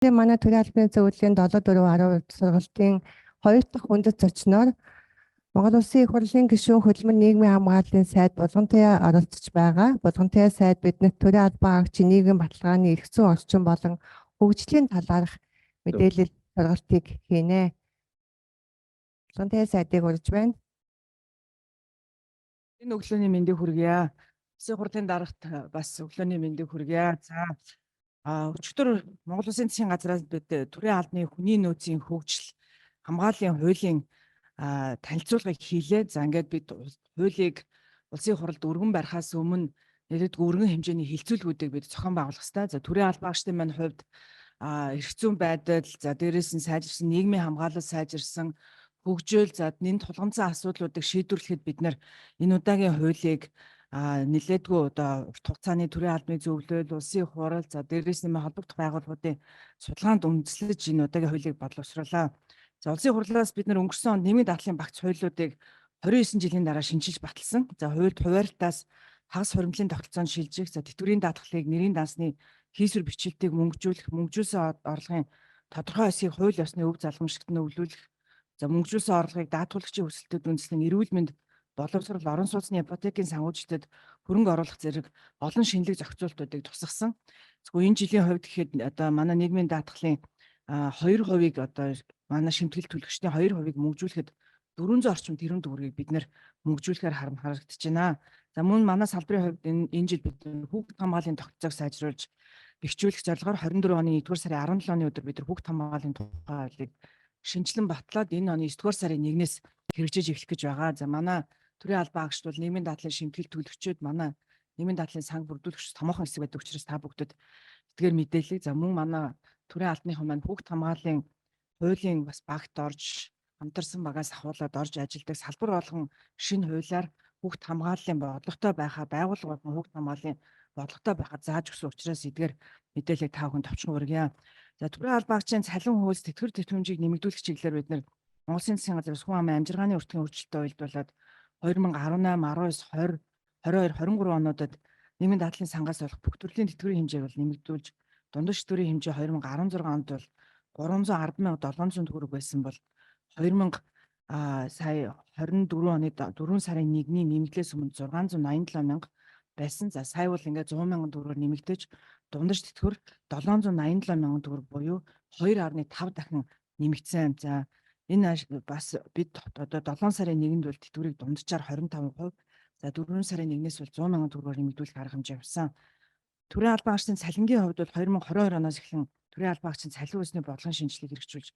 Тэгээ манай төрийн албаны зөвлөлийн 7/4/10 сургалтын 2 дахь үндэс зочноор Монгол Улсын их хурлын гишүүн хөдөлмөр нийгмийн хамгааллын сайд Булгантайя оролцож байгаа. Булгантайя сайд биднэрт төрийн албан хаагчийн нийгмийн баталгааны эрх зүйн орчин болон хөгжлийн талаарх мэдээлэл сургалтыг хийнэ. Булгантайя сайдыг урьж байна. Энэ өглөөний мэндийг хүргье. Улсын хурлын дарагт бас өглөөний мэндийг хүргье. За өчигдөр Монгол Улсын засгийн газраас бид төрийн албаны хүний нөөцийн хөгжил хамгааллын хуулийн танилцуулгыг хийлээ. За ингээд бид хуулийг улсын хурлд өргөн барихаас өмнө нэлээдгүй өргөн хэмжээний хилцүүлгүүдийг бид зохион байгуулах ёстой. За төрийн албан хаагчдын маань хувьд эрх зүйн байдал, за дээрээс нь сайжирсан нийгмийн хамгаалал сайжирсан хөгжөөл, за энэ тулгамдсан асуудлуудыг шийдвэрлэхэд бид нэр энэ удаагийн хуулийг нэлээдгүй одоо урт хугацааны төрийн албаны зөвлөл, улсын хурал, за дээрээс нь холбогдох байгууллагуудын судалгаанд үндэслэж энэ удаагийн хуулийг бодлогосруулаа. За улсын хурлаас бид нар өнгөрсөн онд нийгмийн даатгалын багц хуулиудыг 29 жилийн дараа шинжилж баталсан. За хуульд хуваарлтаас хагас хуримтлын тогтолцоонд шилжих, за тэтгэврийн даатгалыг нэрийн дансны хийсвэр бичлэлтийг мөнгөжүүлсэн орлогын тодорхой хэсгийг хууль ёсны өв залгамжлагт нь өвлүүлэх, за мөнгөжүүлсэн орлогыг даатгуулагчийн өсөлтөд үндэслэн эрүүл мэнд, боловсрол, орон сууцны ипотекийн санхүүжилтэд хөрөнгө оруулах зэрэг олон шинэлэг зохицуултуудыг тусгасан. Зөвхөн энэ жилийн хувьд гэхэд одоо манай нийгмийн даатгалын 2% одоо манай шимтгэл төлөгчдийн 2% мөнгөжүүлэхэд 400 орчим тэрбум төгрөгийг бид нэр мөнгөжүүлэхээр харагдаж байна. За мөн манай салбарын хувьд энэ жил бид хүүхд хамгааллын тогтолцоог сайжруулж бэхжүүлэх зорилгоор 24 оны 1-р сарын 17-ны өдөр бид хүүхд хамгааллын тухай хуулийг шинжилэн батлаад энэ оны 9-р сарын 1-ээс хэрэгжиж эхлэх гэж байгаа. За манай төрийн албан хаагчид бол нийгмийн даатгалын шимтгэл төлөгчид, манай нийгмийн даатгалын санг бүрдүүлэгч томоохон хэсэг байдаг учраас та бүгдэд эдгээр мэдээллийг, за мөн манай төрийн албаныхан маань хүүхд хамгааллын хуулийн бас багт орж хамтарсан багаас ахуулаад орж ажилладаг салбар болгон шинэ хуулиар хүүхд хамгааллын бодлоготой байхаа, байгууллага болгон хүүхд хамгааллын бодлоготой байхад зааж өгсөн учраас эдгээр мэдээллийг та бүхэнд товчхон хүргье. За төрийн албан хаагчийн цалин хуулс тэтгэвэр тэтгэмжийг нэмэгдүүлэх чиглэлээр бид нэр Монгол Улсын засгийн газраас хүн амын амжиргааны өртгийн өөрчлөлтөд уялдуулаад 2018, 19, 20, 22, 23 онуудад нийгмийн даатгалын сангаас олох бүх төрлийн тэтгэврийн хэмжээг бол нэмэгдүүлж, дундаж тэтгэврийн хэмжээ 2016 онд бол 310,700 төгрөг байсан бол 2000 сая 24 оны 4 сарын 1-ний нэмэгдлээс өмнө 687,000 байсан. За сая бол ингээд 100,000 төгрөгөөр нэмэгдэж дундаж тэтгэвэр 787,000 төгрөг буюу 2.5 дахин нэмэгдсэн. За энэ бас бид одоо 7 сарын 1-нд бол тэтгэврийг дунджаар 25%, за 4 сарын 1-ээс бол 100,000 төгрөгөөр нэмэгдүүлэх арга хэмжээ явсан. Төрийн албан хаагчдын цалингийн хувьд бол 2022 оноос эхлэн төрийн албан хаагчдын цалин хөлсний бодлогын шинжилгээг хэрэгжүүлж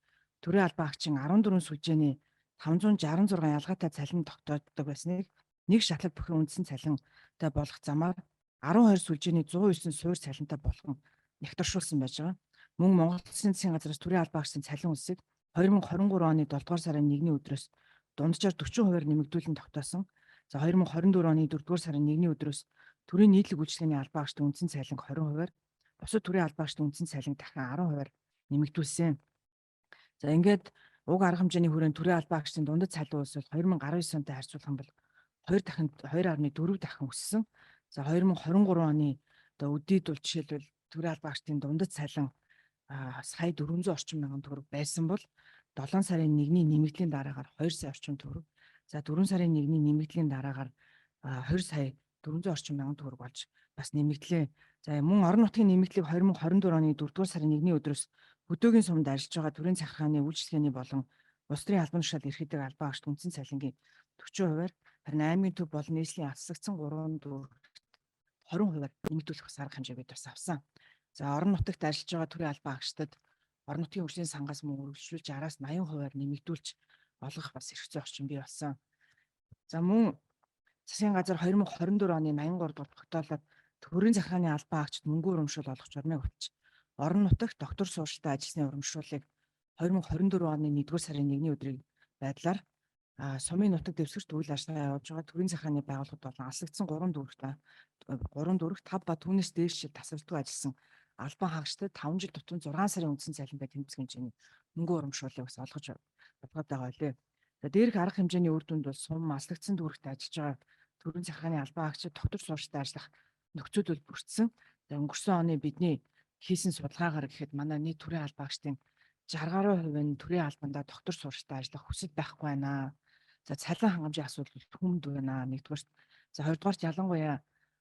төрийн албан хаагчийн 14 сүлжээний 566 ялгаатай цалин тогтооддог байсныг нэг шатлал бүхэн үндсэн цалинтай болгох замаар 12 сүлжээний 109 суур цалинтай болгон нягтршуулсан байж байгаа. Мөн Монгол Улсын засгийн газраас төрийн албан хаагчдын цалин хөлсийг 2023 оны 7-р сарын 1-ний өдрөөс дунджаар 40% нэмэгдүүлэн тогтоосон. За 2024 оны 4-р сарын 1-ний өдрөөс төрийн нийтлэг үйлчлэгээний албан хаагчдын үндсэн цалин 20%-аар, бусад төрийн албан хаагчдын үндсэн цалин дахин 10%-аар нэмэгдүүлсэн. За ингээд уг арга хэмжээний хүрээнд төрийн албан хаагчдын дундад цалин хөлс бол 2019 онтой харьцуулах юм бол 2.4 дахин өссөн. За 2023 оны одоо үдийд бол жишээлбэл төрийн албан хаагчдын дундад цалин сая 400 орчим мянган төгрөг байсан бол 7 сарын 1-ний нэмэгдлийн дараагаар 2 сая орчим төгрөг. За 4 сарын 1-ний нэмэгдлийн дараагаар 2 сая 400 орчим мянган төгрөг болж бас нэмэгдлээ. За мөн орон нутгийн нэмэгдлийг 2024 оны 4-р сарын 1-ний өдрөөс хөдөөгийн сумд ажиллаж байгаа төрийн захиргааны үйлчлэгээний болон улс төрийн албан тушаал эрхэлдэг албан хаагчид үндсэн цалингийн 40%-аар, харин аймгийн төв болон нийслэлийн алсагдсан 3 дүрэгт 20%-аар нэмэгдүүлэх бас арга хэмжээ бид бас авсан. За орон нутагт ажиллаж байгаа төрийн албан хаагчдад орон нутгийн хөгжлийн сангаас мөн үргэлжлүүлж 60-аас 80%-аар нэмэгдүүлж олгох бас эрх зүйн орчин бий болсон. За мөн засгийн газар 2024 оны 83 дугаар тогтоолоод төрийн захиргааны албан хаагчид мөнгө урамшуул олох журмыг өгч орон нутагт доктор сууршилтай ажилласны урамшууллыг 2024 оны 1-р сарын 1-ний өдрийн байдлаар сумын нутаг дэвсгэрт үйл ажиллагаа явуулж байгаа төрийн захиргааны байгууллагууд болон алслагдсан 3 дүрэгт 5 ба түүнээс дээш жил тасралтгүй ажилласан албан хаагчдад 5 жил тутам 6 сарын үндсэн цалинтай тэмцэх хэмжээний мөнгө урамшууллыг бас олгож байгаа байлээ. За дээрх арга хэмжээний үр дүнд бол сум алслагдсан дүрэгт ажиллаж байгаа төрийн захиргааны албан хаагчид доктор сууршилтай ажиллах нөхцөл бол бүрдсэн. За өнгөрсөн оны бидний хийсэн судалгаагаар гэхэд манай нийт төрийн албаагчдын 60% нь төрийн албандаа доктор сургалтад ажиллах хүсэл байхгүй байна. За цалин хангамжийн асуудал хүнд байна. Нэгдүгээр. За хоёрдугаар ялангуяа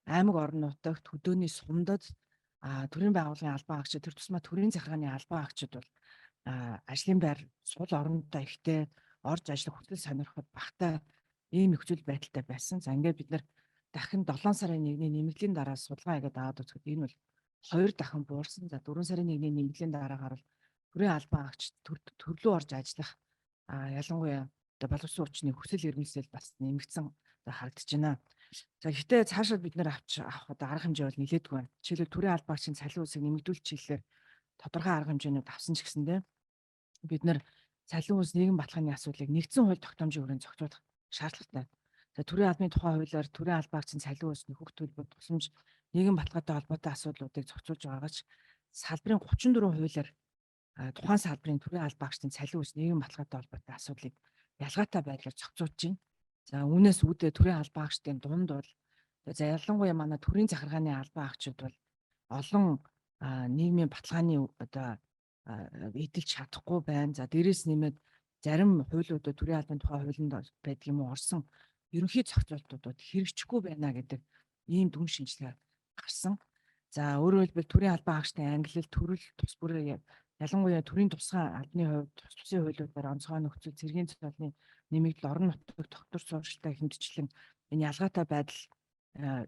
аймаг орон нутагт хөдөөний сумдад төрийн байгууллагын албаагчид тэр тусмаа төрийн захиргааны албаагчид бол ажлын байр сул орондоо ихтэй орж ажиллах хүсэл сонирхоод багтаа ийм нөхцөл байдалтай байсан. За ингээд бид нар дахин 7 сарын 1-ний нэмэгдлийн дараа судалгаа хийгээд аваад үзэхэд энэ бол 2 дахин буурсан. За 4 сарын 1-ний нэмэгдлийн дараагаар бол төрийн албаагч төрлөө орж ажиллах ялангуяа боловсон хүчний хүсэл эрмэлзэл бас нэмэгдсэн харагдаж байна. За гэхдээ цаашаа бид нэр авах арга хэмжээ бол нэлээдгүй байна. Жишээлбэл төрийн албаагчийн цалин үлсийг нэмэгдүүлэх чиглэлээр тодорхой арга хэмжээнүүд авсан ч гэсэндээ бид нар цалин үлс нийгэм баталгааны асуудлыг нэгдсэн хууль тогтоомжийн хүрээнд зохицуулах шаардлагатай. За төрийн албаны тухай хуулиар төрийн албаагчийн цалин үлс нөхөх төлбөр тусламж нийгэм баталгаатай холбоотой асуудлуудыг зохицуулж байгаагач салбарын 34 хуулиар тухайн салбарын төрийн албаагчдын цалин үлс нийгэм баталгаатай холбоотой асуудлыг ялгаатай байдлаар зохицуулж байна. За үүнээс үүдээ төрийн албаагчдын дунд бол за ялангуяа манай төрийн захиргааны албаагчид бол олон нийгмийн баталгааны эдэлж чадахгүй байна. За дээрэс нэмээд зарим хуулиудад төрийн албаны тухай хуулинд байдаг юм уу орсон ерөнхий зохицуултуудад хэрэгжихгүй байна гэдэг ийм дүн шинжилгээ гарсан. За өөрөөр хэлбэл төрийн албаагчдын ангилал төрөл тус бүрээ ялангуяа төрийн тусгай албаны хувьд тус тусын хуулиудаар онцгой нөхцөл цэргийн цолны нэмэгдэл орон нутаг доктор сургалттай хэмжижлэн энэ ялгаатай байдал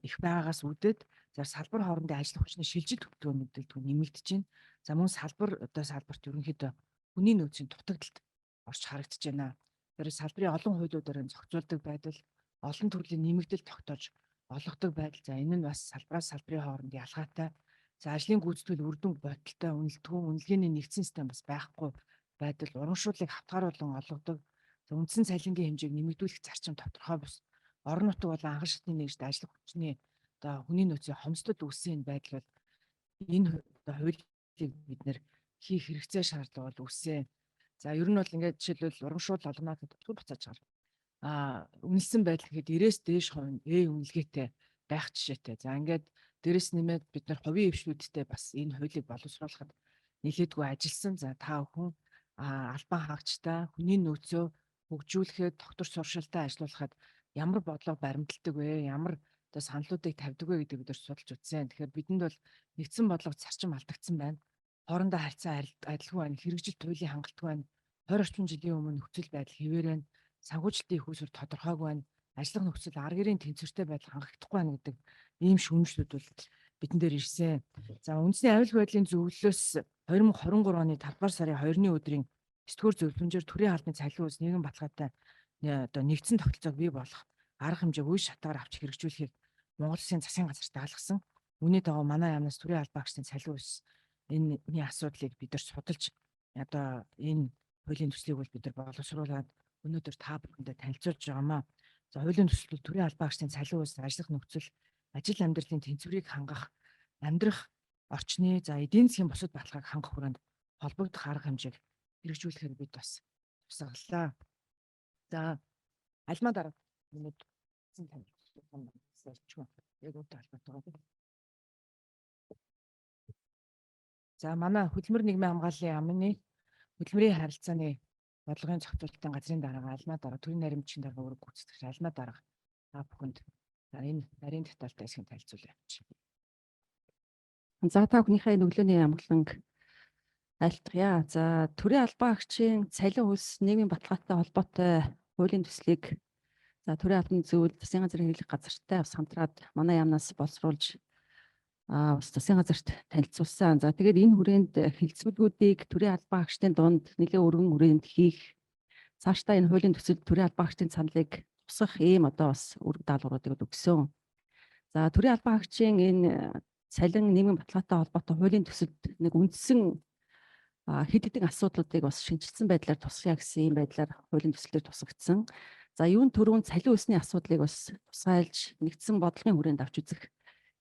их байгаагаас үүдээд за салбар хоорондын ажил хүчний шилжилт хөдөлгөөнүүд нэмэгдэж байна. За мөн салбарт ерөнхийдөө хүний нөөцийн дутагдалд орж харагдаж байна. Тэр салбарын олон хуулиудаар зохицуулдаг байдал, олон төрлийн нэмэгдэл тогтоож олгодог байдал. За энэ нь бас салбараас салбарын хооронд ялгаатай. За ажлын гүйцэтгэл үр дүн бодолтой үнэлгээний нэгдсэн систем бас байхгүй байдал, урамшууллыг хавтгааруулан олгодог. За үндсэн цалингийн хэмжээг нэмэгдүүлэх зарчим тодорхой бус. Орон нутаг болон анхан шатны нэгжид ажлах хүчний хүний нөөцийн хомсдол үүссэн байдал бол энэ хуулийг бид нэр хийх хэрэгцээ шаардлага бол үүссэн. За ер нь бол ингээд жишээлбэл урамшуул олгоноод төгтгөл буцааж байгаа. Үнэлсэн байдал гэхэд 90-с дээш хувь үнэлгээтэй байх жишээтэй. За ингээд дээрэс нэмээд бид нар хувийн эвшлүүдтэй бас энэ хуулийг боловсруулахад нэлээдгүй ажилласан. За та бүхэн албан хаагчтай хүний нөөцөө хөгжүүлэхэд доктор суршилтаа ажиллуулахад ямар бодлого баримталдаг вэ? Ямар саналуудыг тавьдаг вэ гэдэг бид нар судалж үзсэн. Тэгэхээр бидэнд бол нэгдсэн бодлого зарчим алдагдсан байна. Хоорондоо харьцан адилгүй байна. Хэрэгжилт хуулийн хангалтгүй байна. 20 орчим жилийн өмнө нөхцөл байдал хэвээр байна. Санхүүжилтийн их усүр тодорхойгүй байна. Ажлах нөхцөл арга гэрийн тэнцвэртэй байдал хангагдахгүй байна гэдэг ийм шүүмжлүүд бол бидэн дээр ирсэн. За үндэсний аюулгүй байдлын зөвлөлөөс 2023 оны 5 дугаар сарын 2-ны өдрийн 9-р зөвлөмжөөр төрийн албаны цалин үлс нийгэм баталгаатай нэгдсэн тогтолцоог бий болгох арга хэмжээг үе шатаар авч хэрэгжүүлэхийг Монгол Улсын засгийн газар даалгасан. Үүний дагуу манай яамнаас төрийн албаагчдын цалин үлс энэний асуудлыг бид нар судалж энэ хуулийн төслийг бол бид нар боловсруулад өнөөдөр та бүхэндээ танилцуулж байгаамаа. За хуулийн төслөл төрийн албаагчдын цалин үлс ажиллах нөхцөл ажил амьдралын тэнцвэрийг хангах амьдрах орчны за эдийн засгийн бусад баталгааг хангах хүрээнд холбогдох арга хэмжээг хэрэгжүүлэхээр бид бас тусаглалаа. За альма дараа минут яг үүтэй холбоотойгоо. За манай хөдөлмөр нийгмийн хамгааллын яамны хөдөлмөрийн харилцааны бодлогын зохицуулалтын газрын дарга альма дараа төрийн наримчгийн дарга үүрэг гүйцэтгэгч альма дараа та бүхэнд энэ нарийн детальтай хэсгийг танилцуулъя. За та бүхнийхээ өглөөний амгаланг айлтгая. За төрийн албаагчийн цалин үлс нийгмийн баталгаатай холбоотой хуулийн төслийг за төрийн албаны зөвлөл засгийн газрын хэрэглэх газартай бас хамтраад манай яамнаас боловсруулж бас засгийн газарт танилцуулсан. За тэгээд энэ хүрээнд хэлцүүлгүүдийг төрийн албаагчдын дунд нэлээд өргөн хүрээнд хийх цаашдаа энэ хуулийн төсөл төрийн албаагчдын саналыг тусгах ийм бас үүрэг даалгавруудыг өгсөн. За төрийн албаагчийн энэ цалин нийгмийн баталгаатай холбоотой хуулийн төсөлд нэг үндсэн хэд хэдэн асуудлуудыг бас шинжилсэн байдлаар тусгая гэсэн ийм байдлаар хуулийн төслөөр тусгагдсан. За юун төрүүн цалин үлсний асуудлыг бас тусгайлж нэгдсэн бодлогын хүрээнд авч үзэх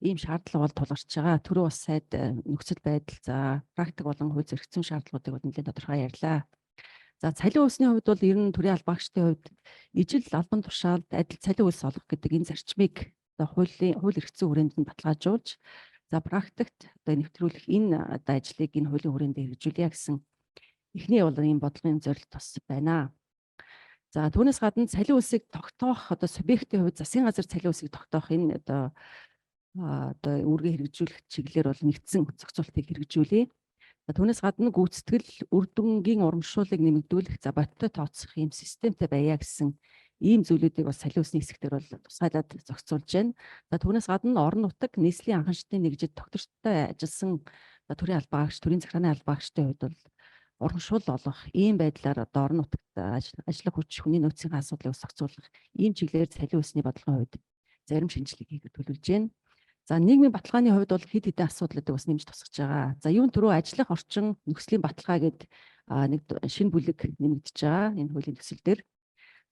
ийм шаардлага бол тулгарч байгаа. Түрүү бас сайд нөхцөл байдал за практик болон хууль зөрчсөн шаардлагуудыг бол нэлээд тодорхой ярьлаа. За цалин үлсний хувьд бол ер нь төрийн албаагчдын хувьд ижил албан тушаалд адил цалин үлс олгох гэдэг энэ зарчмыг хууль эрх зүйн хүрээнд нь баталгаажуулж За практикт одоо нэвтрүүлэх энэ одоо ажлыг энэ хуулийн хүрээнд хэрэгжүүлье гэсэн эхний бол ийм бодлогын зорилт бас байна. За түүнээс гадна цалин үлсийг тогтоох одоо субъектийн хувьд засгийн газар цалин үлсийг тогтоох энэ одоо үүргээ хэрэгжүүлэх чиглэлээр бол нэгдсэн зохицуултыг хэрэгжүүлье. За түүнээс гадна гүйцэтгэл үр дүнгийн урамшууллыг нэмэгдүүлэх, за бодиттой тооцох ийм системтэй байя гэсэн ийм зүйлүүдийг бас цалин үлсний хэсгээр бол тусгайлаад зохицуулж байна. За түүнээс гадна орон нутаг нийслэлийн анхан шатны нэгжид доктортой ажилласан төрийн албаагч, төрийн захиргааны албаагчдын хувьд бол урамшуул олох ийм байдлаар одоо орон нутагт ажиллах хүч хүний нөөцийн асуудлыг зохицуулах ийм чиглэлээр цалин үлсний бодлогын хувьд зарим шинжилгээг хийх төлөвлөж байна. За нийгмийн баталгааны хувьд бол хэд хэдэн асуудлуудыг бас нэмж тусгаж байгаа. За юун түрүү ажиллах орчин нөхцөлийн баталгаа гэдэг нэг шинэ бүлэг нэмэгдэж байгаа энэ хуулийн төсөл дээр.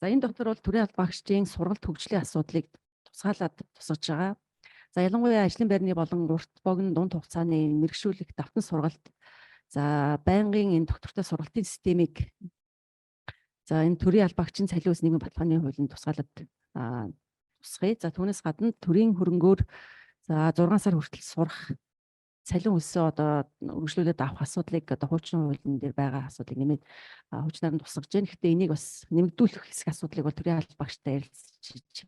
За энэ дотор бол төрийн албаагчдын сургалт хөгжлийн асуудлыг тусгаалаад тусгаж байгаа. За ялангуяа ажлын байрны болон урт богино дунд хугацааны мэргэшүүлэх давтан сургалт, за байнгын энэ доктортой сургалтын системийг за энэ төрийн албаагчийн цалин үлс нийгмийн баталгааны хуулинд тусгаалаад тусгая. За түүнээс гадна төрийн хөрөнгөөр за 6 сар хүртэл сурах цалин үлсээ одоо үргэлжлүүлээд авах асуудлыг одоо хуучин хуулийн дээр байгаа асуудлыг нэмээд хуучнаар нь тусгаж байна. Гэхдээ энийг бас нэмэгдүүлэх хэсэг асуудлыг бол төрийн албаагчтай ярилцж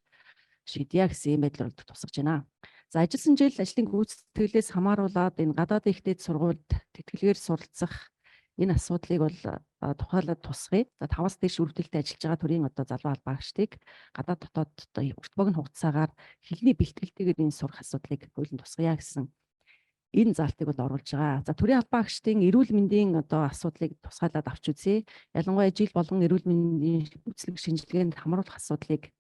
шийдье гэсэн юм байдлаар тусгаж байна. За ажилласан жил ажлын гүйцэтгэлээс хамааруулаад энэ гадаадын ихтэй сургуульд тэтгэлгээр суралцах энэ асуудлыг бол тухайлаад тусгая. За 5-аас дээш үрдэлтэд ажиллаж байгаа төрийн одоо залуу албаагчдыг гадаад дотоод одоо урт богино хугацаагаар хэлний бэлтгэлтэйгээр энэ сурах асуудлыг хуулинд тусгая гэсэн энэ залтыг бол оруулж байгаа. За төрийн албаагчдын эрүүл мэндийн одоо асуудлыг тусгайлаад авч үзье. Ялангуяа жил болгон эрүүл мэндийн үйлчлэг шинжилгээнд хамруулах асуудлыг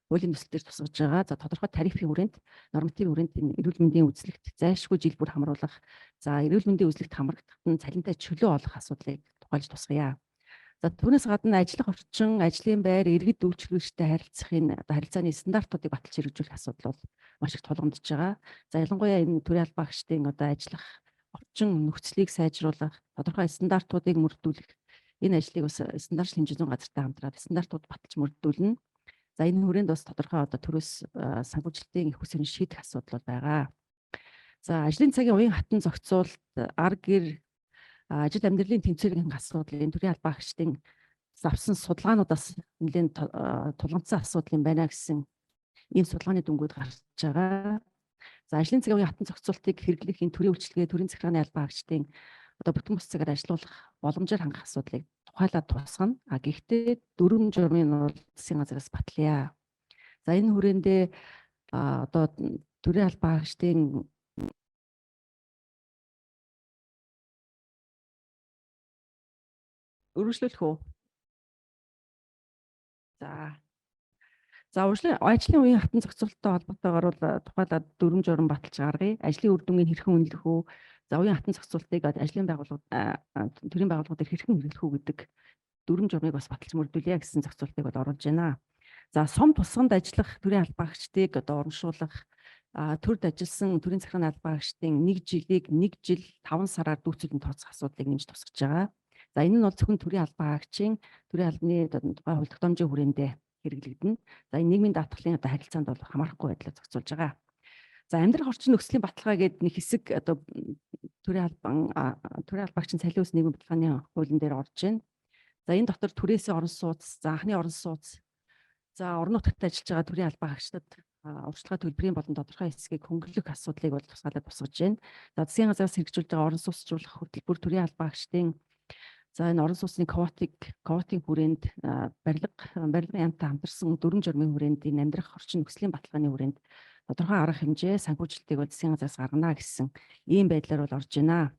хуулийн төсөл дээр тусгаж байгаа. За тодорхой тарифын хүрээнд, нормативын хүрээнд энэ эрүүл мэндийн үзлэгт зайлшгүй жил бүр хамруулах, за эрүүл мэндийн үзлэгт хамрагдахад нь цалинтай чөлөө олох асуудлыг тухайлж тусгая. За түүнээс гадна ажиллах орчин, ажлын байр, иргэд үйлчлэгчтэй харилцах энэ харилцааны стандартуудыг баталж хэрэгжүүлэх асуудал бол маш их тулгамдж байгаа. За ялангуяа энэ төрийн албаагчдын одоо ажиллах орчин нөхцөлийг сайжруулах, тодорхой стандартуудыг мөрдүүлэх энэ ажлыг бас стандарт хэмжээ зүйн газартай хамтраад стандартууд баталж мөрдүүлнэ. За энэ хүрээнд бас тодорхой одоо төрөөс санхүүжилтийн их хүсэнд шийдэх асуудал байгаа. За ажлын цагийн уян хатан зохицуулалт, ар гэр, ажил амьдралын тэнцвэрийн асуудал, энэ төрийн албаагчдын авсан судалгаануудаас нэлээд тулгамдсан асуудал юм байна гэсэн ийм судалгааны дүнгууд гарч байгаа. За ажлын цагийн уян хатан зохицуулалтыг хэрэглэх энэ төрийн үйлчилгээ, төрийн захиргааны албаагчдын одоо бүтэн бус цагаар ажиллах боломжоор хангах асуудлыг тухайлаад тусгана. Гэхдээ дүрм журмын нь бол засгийн газраас батлая. За энэ хүрээндээ одоо төрийн албаагчдын өргөжлөх үү? За ажлын үеийн хатан зохицуулалттай холбоотойгоор бол тухайлаад дүрм журам баталж гаргая. Ажлын үр дүнгийн хэрхэн үнэлэх үү? За үеийн хатан зохицуулалтыг ажлын байгууллагууд төрийн байгууллагууд хэрхэн хэрэглэх үү гэдэг дүрм журмыг бас баталж мөрдүүлье гэсэн зохицуултыг бол оруулж байна. За сум тусганд ажиллах төрийн албаагчдыг одоо урамшуулах, төрд ажилласан төрийн захиргааны албаагчдын 1 жилийг 1 жил 5 сараар дүүцүүлэн тооцох асуудлыг нэмж тусгаж байгаа. За энэ нь бол зөвхөн төрийн албаагчийн төрийн албаны тухай хууль тогтоомжийн хүрээндээ хэрэглэгдэнэ. За энэ нийгмийн даатгалын одоо харилцаанд бол хамаарахгүй байдлаар зохицуулж байгаа. За амьдрах орчин нөхцөлийн баталгаа гэдэг нэг хэсэг одоо төрийн албаагчийн цалин үлс нийгмийн баталгааны хуулийн дээр орж байна. За энэ дотор түрээсээ орон сууц, за анхны орон сууц, за орон нутагт ажиллаж байгаа төрийн албаагчдад урьдчилгаа төлбөрийн болон тодорхой хэсгийг хөнгөлөх асуудлыг бол тусгаалаад тусгаж байна. За засгийн газраас хэрэгжүүлж байгаа орон сууцчлуулах хөтөлбөр төрийн албаагчдын за энэ орон сууцны квотын хүрээнд барилгын яамтай хамтарсан дүрм журмын хүрээнд энэ амьдрах орчин нөхцөлийн баталгааны хүрээнд тодорхой арга хэмжээ санхүүжилтийг бол засгийн газраас гаргана гэсэн ийм байдлаар бол орж байна.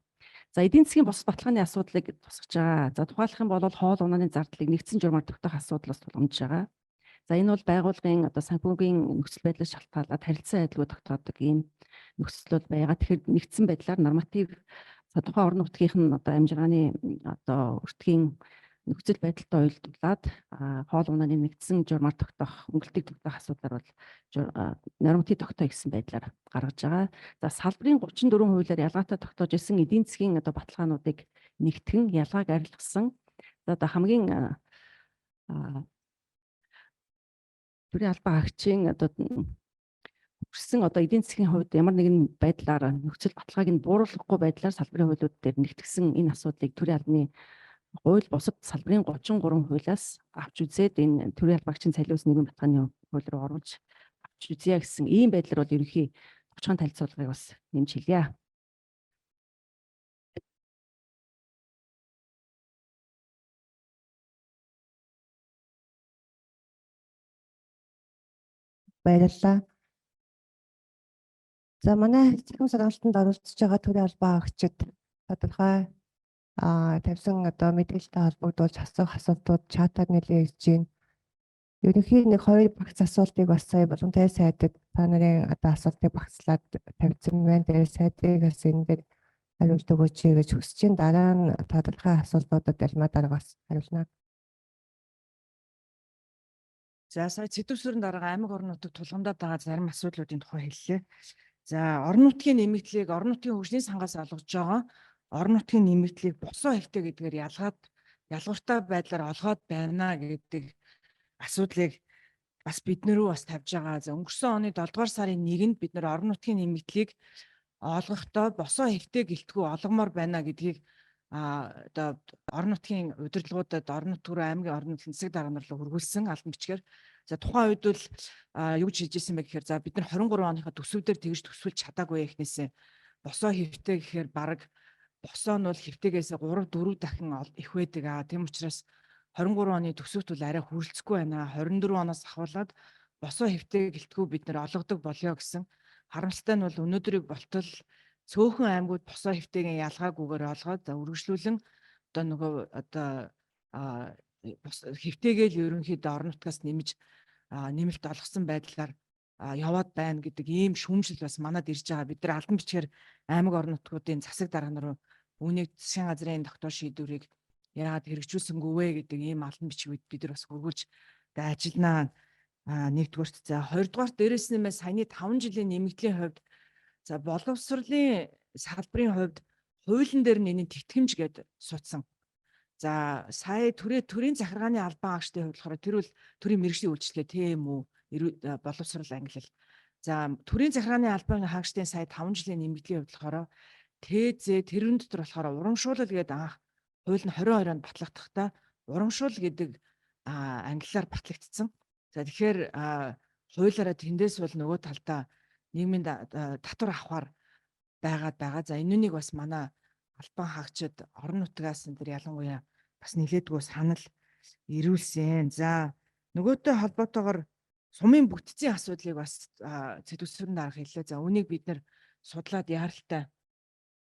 За эдийн засгийн бус баталгааны асуудлыг тусгаж байгаа. За тухайлах юм бол хоол унааны зардлыг нэгдсэн журмаар тогтоох асуудлаас тулгамдж байгаа. За энэ бол байгууллагын одоо санхүүгийн нөхцөл байдлаас шалтгаалаад харилцан айдалгүй тогтоодог ийм нөхцөл байгаа. Тэгэхээр нэгдсэн байдлаар норматив тухайн орон нутгийн одоо амжиргааны одоо өртгийн нөхцөл байдалтай уялдуулаад хоол унааны нэгдсэн журмаар тогтоох, өнгөлтийг тогтоох асуудлаар бол норматив тогтоё гэсэн байдлаар гаргаж байгаа. За салбарын 34 хуулиар ялгаатай тогтоож ирсэн эдийн засгийн одоо баталгаануудыг нэгтгэн ялгааг арилгасан. За одоо хамгийн төрийн албан хаагчийн одоо хүссэн одоо эдийн засгийн хувьд ямар нэгэн байдлаар нөхцөл баталгааг нь бууруулахгүй байдлаар салбарын хуулиуд дээр нэгтгэсэн энэ асуудлыг төрийн албаны хууль бусад салбарын 33 хуулиас авч үзээд энэ төрийн албаагчийн цалиус нийгмийн баталгааны хууль руу оруулж авч үзье гэсэн ийм байдлаар бол ерөнхий товчхон танилцуулгыг бас нэмж хэлье. Баярлалаа. За манай цахим сургалтанд оролцож байгаа төрийн албаагчид тодорхой тавьсан одоо мэдээлэлтэй холбогдуулж асуух асуултууд чатаар нэлээд ирж байна. Ерөнхий нэг 2 багц асуултыг бас сая боломжтой сайдад та нарын одоо асуултыг багцлаад тавьсан байна. Тэгээд сайдыг бас энэ дээр хариулт өгөөч гэж хүсэж байна. Дараа нь тодорхой асуултуудад алмаа дараа бас хариулна. За сая Цэдүрсүрэн дарга аймаг орон нутаг тулгамдаад байгаа зарим асуудлуудын тухай хэллээ. За орон нутгийн нэмэгдлийг орон нутгийн хөгжлийн сангаас олгож байгаа орон нутгийн нэмэгдлийг босоо хэвтэй гэдгээр ялгууртай байдлаар олгоод байна гэдэг асуудлыг бас биднэрүү бас тавьж байгаа. За өнгөрсөн оны 7 дугаар сарын 1-нд бид нэр орон нутгийн нэмэгдлийг олгохдоо босоо хэвтэй гэлтгүү олгомоор байна гэдгийг одоо орон нутгийн удирдлагуудад орон нутгийн аймгийн орон нутгийн засаг дарга нар руу хөргүүлсэн албан бичгээр. За тухайн үед бол юу гэж хэлжсэн бэ гэхээр за бид нар 23 оныхаа төсвүүдээр тэгж төсвөлж чадаагүй эхнээсээ босоо хэвтэй гэхээр бараг босоо нь бол хэвтээгээс 3-4 дахин их байдаг. Тийм учраас 23 оны төсөвт бол арай хүрэлцэхгүй байна. 24 оноос ахуулаад босоо хэвтэй гэлтгүү бид нар олгодог болёо гэсэн. Харамсалтай нь бол өнөөдрийг болтол цөөхөн аймагуд босоо хэвтэйгийн ялгаагүйгээр олгоод үргэлжлүүлэн одоо нөгөө одоо хэвтэйгээл ерөнхийдөө орон нутгаас нэмэлт олгосон байдлаар яваад байна гэдэг ийм шүүмжил бас манад ирж байгаа. Бид нар албан бичгээр аймаг орон нутгуудын засаг дарга нар үүнийг засгийн газрын тогтоох шийдвэрийг яагаад хэрэгжүүлсэнгүй вэ гэдэг ийм албан бичгийг бид нар бас хөргүүлж ажилланаа. Нэгдүгээрт за хоёрдугаар дээрээс нэмээ саяны 5 жилийн нэмэгдлийн хувьд за боловсролын салбарын хувьд хуулийн дээр нь энэ тэтгэмж гээд суудсан. За сая төрийн захиргааны албан агчдын хувьд болохоор тэр бол төрийн мэргэжлийн үйлчлэгээ тийм үү боловсрол ангилал. За төрийн захиргааны албан хаагчдын сая 5 жилийн нэмэгдлийн хувьд болохоор ТЗ тэрэн дотор болохоор урамшуулал гэдэг анх хууль нь 22 онд батлагдахтаа урамшуул гэдэг ангиллаар батлагдсан. За тэгэхээр хуулиараа тэндээс бол нөгөө талдаа нийгмийн татвар авахар байгаа. За энэнийг бас манай албан хаагчид орон нутгаас энэ төр ялангуяа бас нэлээдгүй санал ирүүлсэн. За нөгөөтэй холбоотойгоор сумын бүтцийн асуудлыг бас Цэдүрсүрэн дарга хэллээ. За үүнийг бид нэр судлаад яаралтай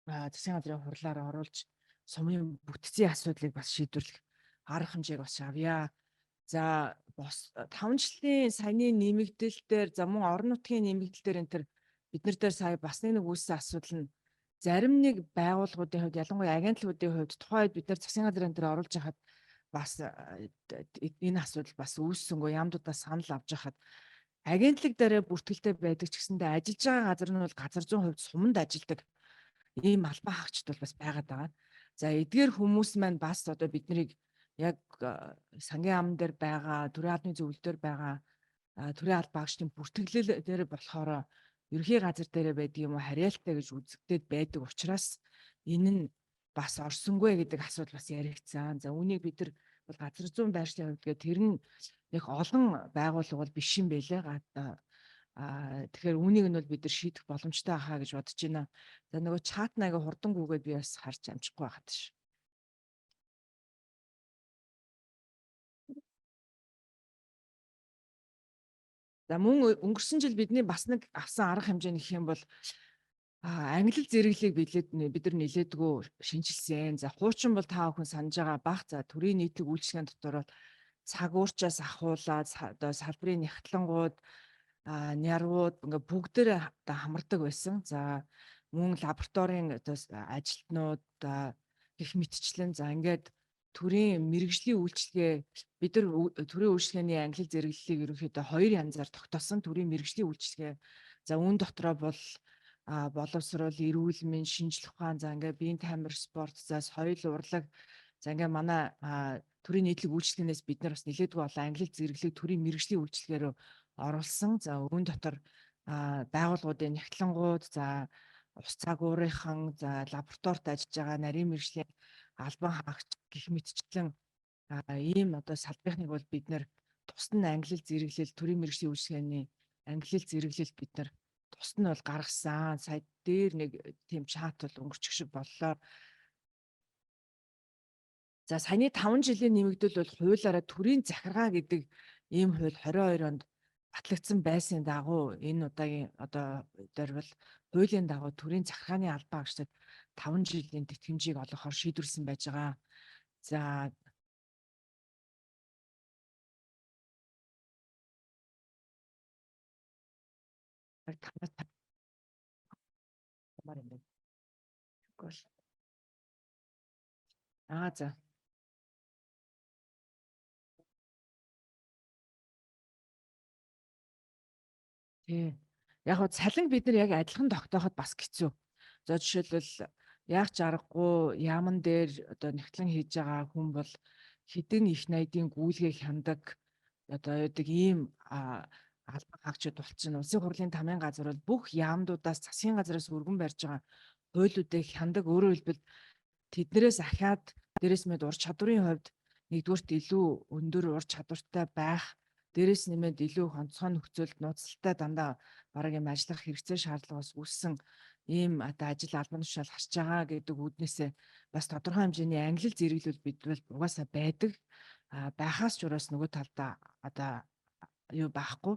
засгийн газрын хурлаар оруулж сумын бүтцийн асуудлыг бас шийдвэрлэх арга хэмжээг бас авъя. За 5 жилийн саяны нэмэгдэл дээр за мөн орон нутгийн нэмэгдэл дээр энэ төр бид нар дээр сая бас нэг үүссэн асуудал нь зарим нэг байгууллагуудын хувьд ялангуяа агентлагуудын хувьд тухайд бид нар засгийн газрын дээр оруулж хахад бас энэ асуудал бас үүссэнгүй ямдуудаа санал авч хахад агентлаг дээр бүртгэлтэй байдаг ч гэсэндээ ажиллаж байгаа газар нь бол газар зүйн хувьд суманд ажилладаг ийм албан хаагчд бол бас байгаад байгаа. За эдгээр хүмүүс маань бас одоо биднийг яг сангийн ам дээр байгаа, төрийн албаны зөвлөл дээр байгаа төрийн албаагчдын бүртгэлэл дээр болохоор ерхий газар дээр байдаг юм уу харьяалтай гэж үзэгдээд байдаг учраас энэ нь бас орсонгүй гэдэг асуудал бас яригдсан. За үүнийг бид нар бол газар зүйн байршлын хувьд тэр нь нэг олон байгууллага бол биш юм байлээ. Тэгэхээр үүнийг нь бол бид нар шийдэх боломжтой ахаа гэж бодож байна. За нөгөө чат найгаа хурдангүйгээд би бас харж амжихгүй байхад ш. За мөн өнгөрсөн жил бидний бас нэг авсан арга хэмжээ гэх юм бол англи зэрэглийг бид нар нэлээдгүй шинжилсэн. За хуучин бол та бүхэн санаж байгаа бах. За төрийн нийтлэг үйлчлэгийн дотор бол цаг уурчаас ахуулаад одоо салбарын нягтлангууд нярвууд ингээ бүгдээр хамардаг байсан. За мөн лабораторийн ажилтнууд гэх мэтчлэн за ингээд төрийн мэргэжлийн үйлчлэгээ бид нар төрийн үйлчлэгээний англи зэрэглэлийг ерөнхийдөө 2 янзаар тогтоосон. Төрийн мэргэжлийн үйлчлэгээ за үүн дотроо бол боловсрол, эрүүл мэндийн шинжлэх ухаан за ингээ биеийн тамир спорт за соёл урлаг за ингээ манай төрийн нийтлэг үйлчлэгнээс бид нар бас нэлээдгүй олон англи зэрэглэлийг төрийн мэргэжлийн үйлчлэгээр оруулсан. За үүн дотор байгууллагуудын нэгтлэнгууд, за ус цагуурынхан, за лабораторид ажиллаж байгаа нарийн мэргэжлийн албан хаагч гэх мэтчлэн ийм одоо салбарынхныг бол бид нэр тусад нь англи зэрэглэл, төрийн мэргэжлийн үйлчилгээний англи зэрэглэл бид нар тусад нь бол гаргасан. Сая дээр нэг тийм чат бол өнгөрчих шиг боллоо. За саяны 5 жилийн нэмэгдэл бол хуулиараа төрийн захиргаа гэдэг ийм хууль 22 онд батлагдсан байсан дагуу энэ удаагийн одоо дээр бол хуулийн дагуу төрийн захиргааны албан хаагчдад 5 жилийн тэтгэмжийг олгохоор шийдвэрлсэн байж байгаа. За за. Тий. Яг хөө цалин бид нар яг адилхан тогтооход бас хэцүү. За жишээлбэл яг ч аргагүй яаман дээр одоо нэгтлэн хийж байгаа хүн бол хэдэн их найдын гүйлгээ хяндаг одоо яадаг ийм албан хаагчид болчихно. Улсын хурлын тамийн газар бол бүх яамдуудаас засгийн газраас өргөн барьж байгаа хуулиудыг хяндаг. Өөрөөр хэлбэл тэднэрээс ахаад дээрээс мэд ур чадварын хувьд нэгдүгürt илүү өндөр ур чадвартай байх, дээрээс нэмээд илүү онцгой нөхцөлд нууцтай дандаа бараг юм ажиллах хэрэгцээ шаардлагаас үүссэн ийм одоо ажил албан тушаал харж байгаа гэдэг үүднээсээ бас тодорхой хэмжээний англи зэрэглэл бид бол угаасаа байдаг. Байхаас ч ураас нөгөө талдаа одоо юу байхгүй.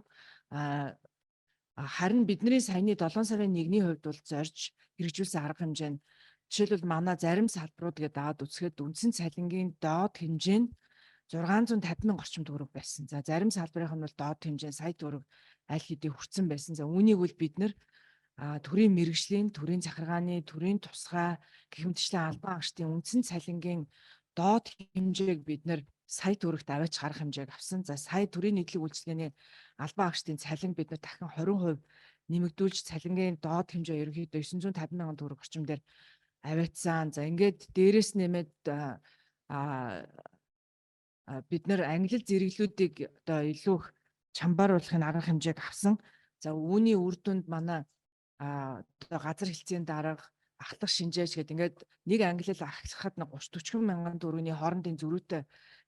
Харин бидний саяны 7 сарын 1-ний хувьд бол зорж хэрэгжүүлсэн арга хэмжээ нь жишээлбэл манай зарим салбарууд гэдэг аваад үзэхэд үндсэн цалингийн доод хэмжээ нь 650 мянга орчим төгрөг байсан. За зарим салбарын нь бол доод хэмжээ сая төгрөг аль хэдийн хүрсэн байсан. За үүнийг бол бид нэр төрийн мэргэжлийн, төрийн захиргааны, төрийн тусгай гэх мэтчлэн албан хаагчдын үндсэн цалингийн доод хэмжээг бид нэр сая төгрөгт аваач гарах хэмжээг авсан. За сая төрийн нийтлэг үйлчилгээний албан хаагчдын цалин бид нар дахин 20% нэмэгдүүлж цалингийн доод хэмжээ ерөнхийдөө 950 мянган төгрөг орчим дээр аваатсан. За ингээд дээрээс нэмээд бид нар англи зэрэглэлүүдийг одоо илүү их чамбааруулахын арга хэмжээг авсан. За үүний үр дүнд манай одоо газар хэлцээний дарга ахлах шинжээч гэдэг ингээд нэг англиэл ахлахад 30-40 мянган төгрөгийн хоорондын зөрүүтэй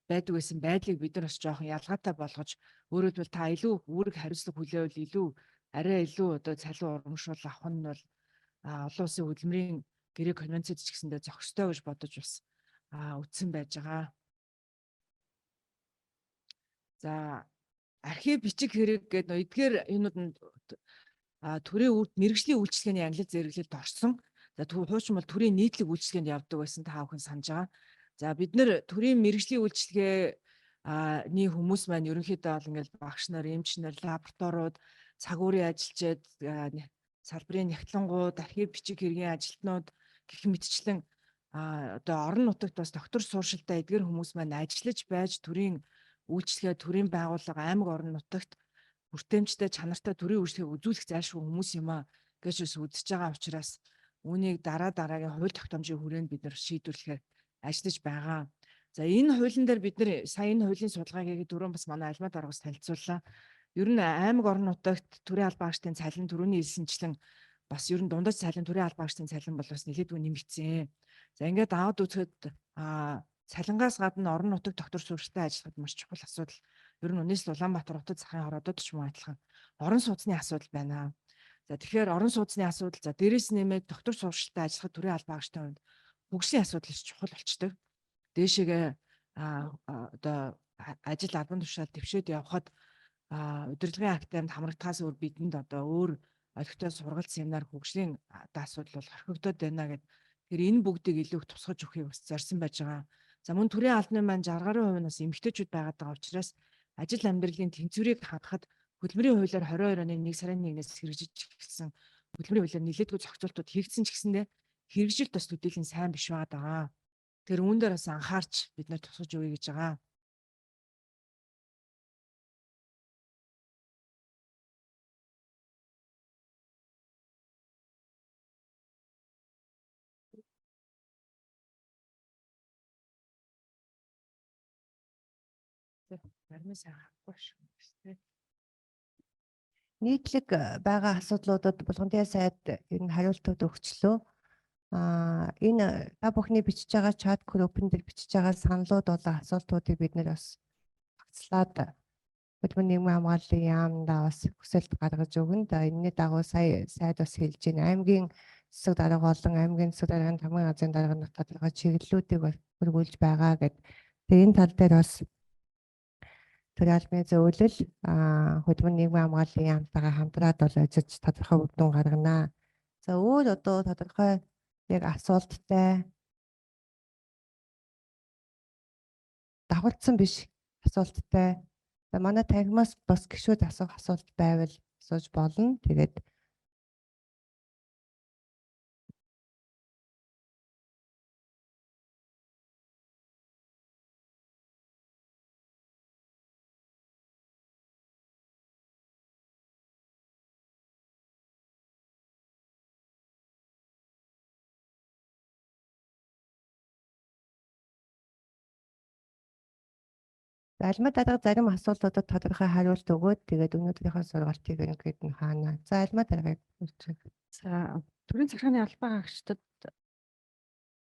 байдаг байсан байдлыг бид нар бас жоохон ялгаатай болгож өөрөөр хэлбэл та илүү үүрэг хариуцлага хүлээвэл илүү арай илүү одоо цалин урамшуул авах нь бол олон улсын хөдөлмөрийн гэрээ конвенцэд ч гэсэндээ зохистой гэж бодож бас үтсэн байж байгаа. За архив бичиг хэрэг гэдэг нөө эдгээр юмуд нь төрийн мэргэжлийн үйлчилгээний англи зэрэглэлд орсон. За хуучин бол төрийн нийтлэг үйлчилгээнд явдаг байсан та бүхэн санаж байгаа. За бид нэр төрийн мэргэжлийн үйлчилгээний хүмүүс маань ерөнхийдөө бол ингээл багш нар, эмч нар, лабораториуд, цагуурийн ажилчид, салбарын нэгтлэнгууд, архив бичиг хэргийн ажилтнууд гэх мэтчлэн одоо орон нутагт бас доктор сууршилтай эдгээр хүмүүс маань ажиллаж байж төрийн үйлчлэгээ, төрийн байгууллага, аймаг орон нутагт хүртээмжтэй чанартай төрийн үйлчлэгийг үзүүлэх зайлшгүй хүмүүс юм аа гэж үзэж байгаа учраас үүнийг дараагийн хууль тогтоомжийн хүрээнд бид нар шийдвэрлэхээр ажиллаж байгаа. За энэ хуулийн дээр бид нар сая энэ хуулийн судалгааг дөрөв бас манай альмад аргаас танилцууллаа. Ер нь аймаг орон нутагт төрийн албан хаагчдын цалин түрүүний хэлсэнчлэн бас ер нь дундаж цалин төрийн албан хаагчдын цалин бол бас нэлээдгүй нэмэгдсэн. За ингээд аваад үзэхэд цалингаас гадна орон нутаг доктор суурьшилтай ажиллахад маш чухал асуудал. Ер нь өнөөс Улаанбаатар хотод захын хородод ч юм уу адилхан орон сууцны асуудал байна. За тэгэхээр орон сууцны асуудал за дээрээс нэмээд доктор суурьшилтай ажиллахад төрийн албан хаагчдын хувьд хөгжлийн асуудал их чухал болчдөг. Дээшээгээ одоо ажил албан тушаал дэвшээд явхад удирдлагын актанд хамрагдахаас өөр бидэнд одоо өөр олигтой сургалт семинар хөгжлийн асуудал бол хорхигдоод байна гэдэг. Тэгэхээр энэ бүгдийг илүү их тусгаж өгөхийг бас зорьсон байж байгаа. За мөн төрийн албаны маань 60% нь бас эмэгтэйчүүд байгаад байгаа учраас ажил амьдралын тэнцвэрийг хангахад хөдөлмөрийн хуулиар 22 оны 1 сарын 1-ээс хэрэгжиж эхэлсэн хөдөлмөрийн хуулиар нэлээдгүй зохицуултууд хийгдсэн ч гэсэндээ хэрэгжилт бас төдийлөн сайн биш байгаа. Тэр үүн дээр бас анхаарч бид нар тусгаж өгье гэж байгаа. Зарим сайн харахгүй шүү дээ. нийтлэг байгаа асуудлуудад болгонтэй сайд энэ хариултууд өгчлөө. Энэ та бүхний бичиж байгаа чат группэн дээр бичиж байгаа саналууд болон асуултуудыг бид нэр бас багцлаад хөдөлмөрийн нийгмийн хамгааллын яамдаа бас хүсэлт гаргаж өгнө. Энэний дагуу сая сайд бас хэлж байна. Аймгийн засаг дарга болон аймгийн засаг даргын тамгын газрын дарга тодорхой чиглэлүүдийг хөрвүүлж байгаа гэдэг. Тэгээ энэ тал дээр бас төрийн албаны зөвлөл хөдөлмөрийн нийгмийн хамгааллын яамтайгаа хамтраад бол ажиллаж тодорхой үр дүн гаргана. За өөр одоо тодорхой яг асуулттай давхарцсан биш асуулттай. Манай танхимаас бас гишүүд асуух асуулт байвал асууж болно. Тэгээд альма дарга зарим асуултуудад тодорхой хариулт өгөөд тэгээд өнөөдрийнхөө сургалтыг ингээд нь хаана. За альма даргаыг үзье. За төрийн захиргааны албаа хаагчдад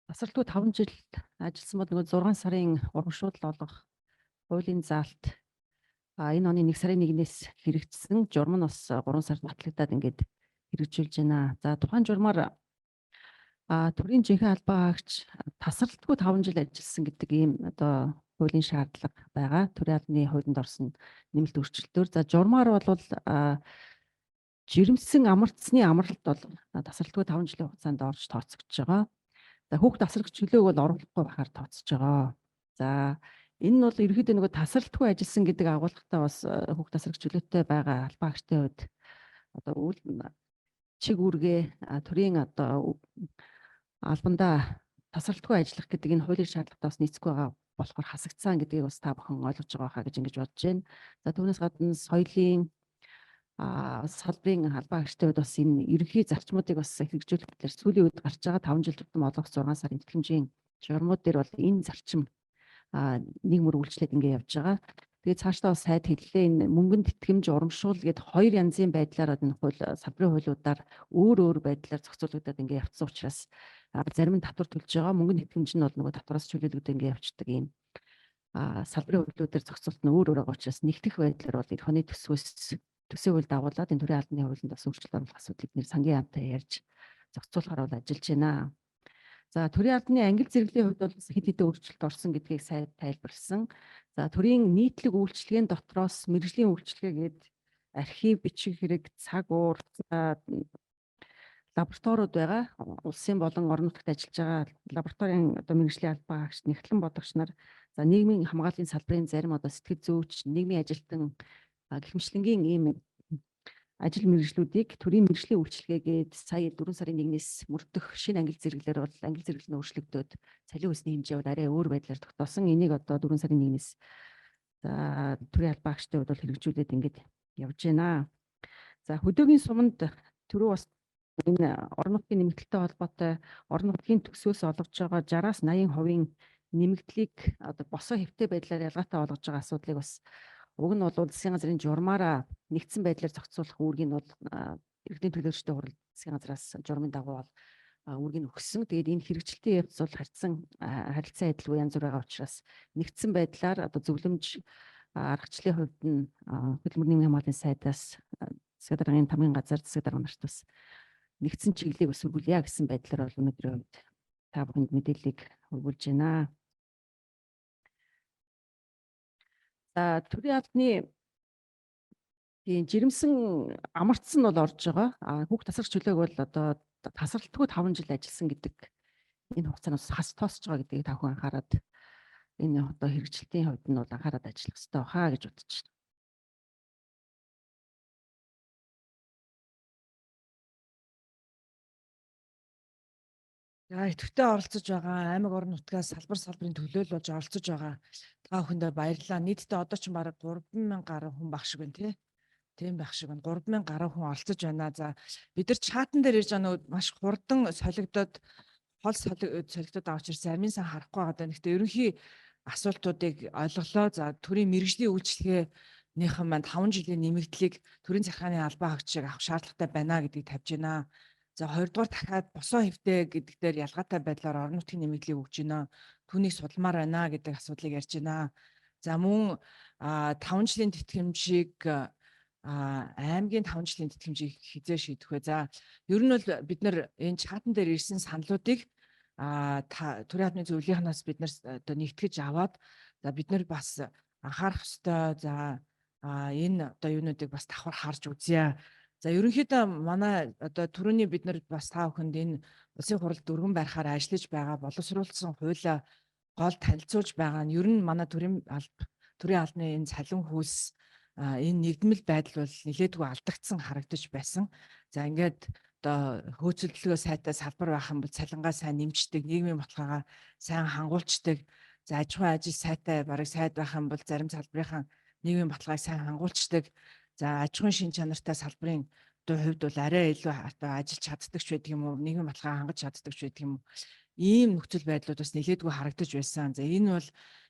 тасралтгүй 5 жил ажилласан бол нөгөө 6 сарын урамшуулал олгох хуулийн заалт энэ оны 1 сарын 1-ээс хэрэгжсэн. Журам нь бас 3 сард батлагдаад ингээд хэрэгжүүлж байна. За тухайн журмаар төрийн жинхэнэ албаа хаагч тасралтгүй 5 жил ажилласан гэдэг ийм одоо хуулийн шаардлага байгаа. Төрийн албаны хуулинд орсон нэмэлт өөрчлөлтөөр. За журмаар бол жирэмсэн амралтсны амралт бол тасралтгүй 5 жилийн хугацаанд орж тооцогдож байгаа. За хүүхд тасрагч чөлөөг бол оруулахгүй байхаар тооцож байгаа. За энэ нь бол ерөнхийдөө нөгөө тасралтгүй ажилласан гэдэг агуулгатай бас хүүхд тасрагч чөлөөтэй байгаа албаа хаагчдын хувьд одоо үйл чиг үүргээ төрийн одоо албандаа тасралтгүй ажиллах гэдэг энэ хуулийн шаардлагатай бас нийцэхгүй байгаа болохоор хасагдсан гэдгийг бас та бүхэн ойлгож байгаа хаа гэж ингэж бодож байна. За түүнээс гадна соёлын салбарын албаа хаагчдын хувьд бас энэ ерөнхий зарчмуудыг бас хэрэгжүүлэх гэхээр сүүлийн үед гарч байгаа 5 жил тутам олгох 6 сарын тэтгэмжийн журмууд дээр бол энэ зарчим нэг мөр үйлчлээд ингэ явж байгаа. Тэгээд цаашдаа бас сайд хэллээ энэ мөнгөнд тэтгэмж урамшуул гэдэг хоёр янзын байдлаар энэ хууль салбарын хуулиудаар өөр байдлаар зохицуулагдаад ингэ явцсан учраас зарим нь татвар төлж байгаа. Мөнгөнд тэтгэмж нь бол нөгөө татвараас чөлөөлөгдөд ингэ явцдаг юм. Салбарын хуулиудаар зохицуулт нь өөр байгаа учраас нэгтгэх байдлаар бол эх оны төсөөг үл дагуулад энэ төрийн албаны хуулинд бас өөрчлөлт оруулах асуудлыг нэр сангийн яамтай ярьж зохицуулахаар бол ажиллаж байна. За төрийн албаны ангил зэрэглэлийн хувьд бол хэд хэдэн өөрчлөлт орсон гэдгийг сайд тайлбарлсан. За төрийн нийтлэг үйлчилгээний дотроос мэргэжлийн үйлчилгээгээд архив, бичих хэрэг, цаг уур, лабораториуд байгаа. Улсын болон орон нутагт ажиллаж байгаа лабораторийн одоо мэргэжлийн албаа хаагч, нэгтлэн бодогч нар, за нийгмийн хамгааллын салбарын зарим одоо сэтгэл зүйч, нийгмийн ажилтан гэх ийм ажил мэргэжлүүдийг төрийн мэргэжлийн үйлчилгээгээд сая 4 сарын 1-ээс мөрдөх шинэ ангил зэрэглэлээр бол ангил зэрэглэл нь өөрчлөгдөөд цалин хүйсний хэмжээ бол арай өөр байдлаар тогтоосон. Энийг одоо 4 сарын 1-ээс за төрийн албаа хаагчдын хувьд бол хэрэгжүүлээд ингэж явж байна. За хөдөөгийн суманд түрүү бас энэ орон нутгийн нэмэгдэлтэй холбоотой орон нутгийн төсвөөс олгож байгаа 60-аас 80% нэмэгдлийг одоо босоо хэвтэй байдлаар ялгаатай олгож байгаа асуудлыг бас уг нь бол засгийн газрын журмаараа нэгдсэн байдлаар зохицуулах үүргийг нь бол иргэдийн төлөөлөгчтэй хурал засгийн газраас журмын дагуу бол үүргийг өгсөн. Тэгээд энэ хэрэгжилтийн явц бол харилцан адилгүй янз бүр байгаа учраас нэгдсэн байдлаар одоо зөвлөмж аргачлалын хувьд нь хөдөлмөрийн нийгмийн хамгааллын сайдаас засаг даргын тамгын газар засаг дарга нарт бас нэгдсэн чиглэлийг бас хөрвүүлье гэсэн байдлаар бол өнөөдрийн хувьд та бүхэнд мэдээллийг хөрвүүлж байна. За төрийн албаны жирэмсэн амарцсан нь бол орж байгаа. Хүүхд тасрагч чөлөөг бол одоо тасралтгүй 5 жил ажилласан гэдэг энэ хугацаанаас хас тоосч байгаа гэдгийг та бүхэн анхаарад энэ одоо хэрэгжилтийн хувьд нь бол анхаарад ажиллах хэрэгтэй хаа гэж бодож байна. За идэвхтэй оролцож байгаа аймаг орон нутгаас салбарын төлөөлөл болж оролцож байгаа та бүхэндээ баярлалаа. Нийтдээ одоо ч бараг 3,000 гаруй хүн баг шиг байна тий. Тийм байх шиг байна. 3,000 гаруй хүн оролцож байна. За бид нар чатан дээр ирж байгаа нөө маш хурдан солигдоод солигдоод байгаа учраас зарим нь сан харахгүй байгаа даа. Гэхдээ ерөнхий асуултуудыг ойлголоо. За төрийн мэргэжлийн үйлчлэгээ нийнхэн маань 5 жилийн нэмэгдлийг төрийн захиргааны албан хаагчийг авах шаардлагатай байна гэдгийг тавьж байна. За хоёрдугаар дахиад босоо хэвтэй гэдэг дээр ялгаатай байдлаар орон нутгийн нэмэгдлийг өгж байна. Түүнийг судалмаар байна гэдэг асуудлыг ярьж байна. За мөн 5 жилийн тэтгэмжийг аймгийн 5 жилийн тэтгэмжийг хизээ шийдэх вэ? За ер нь бол бид нар энэ чатан дээр ирсэн саналуудыг төрийн албаны зөвлөлийнхнаас бид нар одоо нэгтгэж аваад за бид нар бас анхаарах ёстой. За энэ одоо юунуудыг бас давхар харж үзье. За ерөнхийдөө манай одоо түрүүний бид нар бас та бүхэнд энэ улсын хурал дөрвөн байрахаар ажиллаж байгаа боловсруулсан хуулиа гол танилцуулж байгаа нь ер нь манай төрийн албаны энэ цалин хөлс энэ нэгдмэл байдал бол нэлээдгүй алдагдсан харагдаж байсан. За ингээд одоо хөөцөлдөлгөө сайтай салбар байх юм бол цалингаа сайн нэмждэг, нийгмийн баталгаагаа сайн хангуулцдаг. За аж ахуйн ажил сайтай бараг сайд байх юм бол зарим салбарынхаа нийгмийн баталгааг сайн хангуулцдаг. За аж ахуйн шин чанартай салбарын одоо хувьд бол арай илүү одоо ажиллаж чаддаг ч байдаг юм уу, нийгмийн баталгаа хангаж чаддаг ч байдаг юм уу. Ийм нөхцөл байдлууд бас нэлээдгүй харагдаж байсан. За энэ бол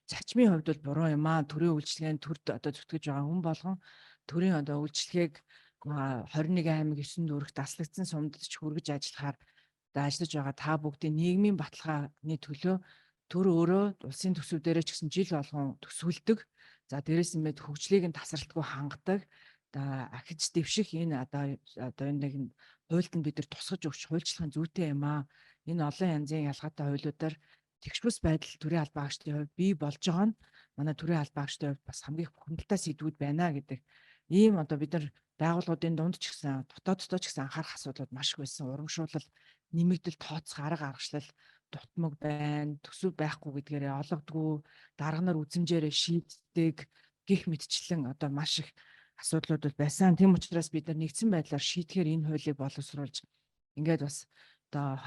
зарчмын хувьд бол буруу юм аа. Төрийн үйлчлэгээнд төрд одоо зүтгэж байгаа хүн болгон төрийн одоо үйлчлэгээг 21 аймаг 9 дүүрэг таслагдсан сумдч хүргэж ажиллахаар ажиллаж байгаа та бүгдийн нийгмийн баталгааны төлөө төр өөрөө улсын төсвүүдээрээ ч гэсэн жил болгон төсвөлдөг. За дээрээс нь мэд хөгжлийг нь тасралтгүй хангадаг. Ахиж дэвших энэ одоо энэ нэг хуульд нь бид нар тусгаж өгч хуульчлахын зүйтэй юм аа. Энэ олон янзын ялгаатай хуулиудаар тэгш бус байдал төрийн албан хаагчдын хувьд бий болж байгаа нь манай төрийн албан хаагчдын хувьд бас хамгийн хөндлөлтөө сэдвүүд байна гэдэг ийм одоо бид нар байгууллагуудын дунд ч гэсэн дотооддоо ч гэсэн анхаарах асуудлууд маш их байсан. Урамшуулал, нэмэгдэл, тооцох арга аргачлал дутмаг байна, төсөв байхгүй гэдгээрээ олгодгүй, дарга нар үзмжээрээ шийддэг гих мэтчлэн одоо маш их асуудлууд байсан. Тийм учраас бид нар нэгдсэн байдлаар шийдэхээр энэ хуулийг боловсруулж ингээд бас одоо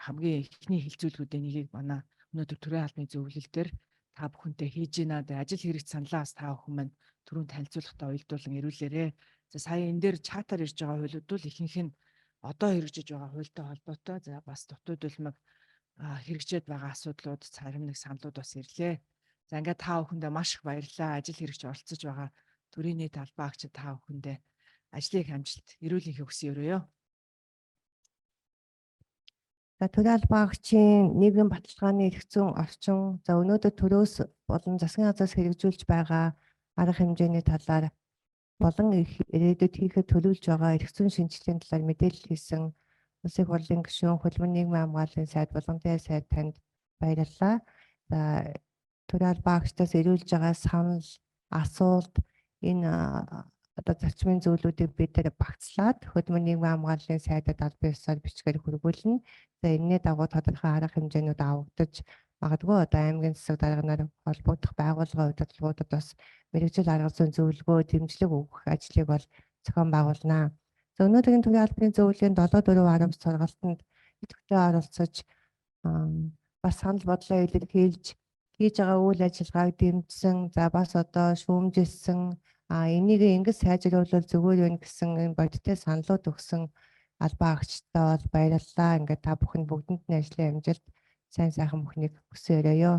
хамгийн ихний хилцүүлгүүдийн нэгийг манай өнөөдөр төрийн албаны зөвлөлтөөр та бүхэнтэй хийж байна. Тэгээ ажил хэрэгт саналаас та бүхэн маань түрүүн танилцуулгахдаа уялдуулан ирүүлээрэ. За сая энэ дээр чатаар ирж байгаа хуулиуд бол ихэнх нь одоо хэрэгжиж байгаа хуультай холбоотой. За бас дутууд улмаг хэрэгжээд байгаа асуудлууд, царим нэг саналууд бас ирлээ. За ингээд та бүхэндээ маш их баярлалаа. Ажил хэрэгж оролцож байгаа төрийн нийт албан хаагчид та бүхэндээ ажлыг амжилт эрүүлэнхийг хүсье өрөөё. За төрийн албан хаагчийн нийгмийн баталгааны эрх зүйн орчин за өнөөдөр төрөөс болон засгийн газраас хэрэгжүүлж байгаа арга хэмжээний талаар болон ирээдүйд хийхэд төлөвлөж байгаа эрх зүйн шинжилгээний талаар мэдээлэл хийсэн улсын хурлын гишүүн хөлбөмбөгийн нийгмийн хамгааллын сайд болгонтэй сайд танд баярлалаа. За төрийн албан хаагчдаас ирүүлж байгаа санал, асуулт энэ одоо зарчмын зөвлөдүүдийг бид нэр багцлаад хөлбөмбөгийн нийгмийн хамгааллын сайдад албан ёсоор бичгээр хүргүүлнэ. За энэний дагуу тодорхой арга хэмжээнүүд авагдаж магадгүй одоо аймгийн засаг дарганаар холбогдох байгууллагын удирдлагуудад бас мэргэжил арга зүйн зөвлөгөө, дэмжлэг өгөх ажлыг бол зохион байгуулнаа. За өнөөдрийн төрийн албаны зөвлөлийн 7/4 сургалтанд идэвхтэй оролцож бас санал бодлоо илэрхийлж хийж байгаа үйл ажиллагааг дэмжсэн, за бас одоо шүүмжилсэн энийг ингэж сайжруулбал зүгээр байна гэсэн энэ бодиттой саналууд өгсөн албан хаагчдаа бол баярлалаа. Ингээд та бүхэн бүгдэнд нь ажлын амжилт, сайн сайхан бүхнийг хүсье өрөөё.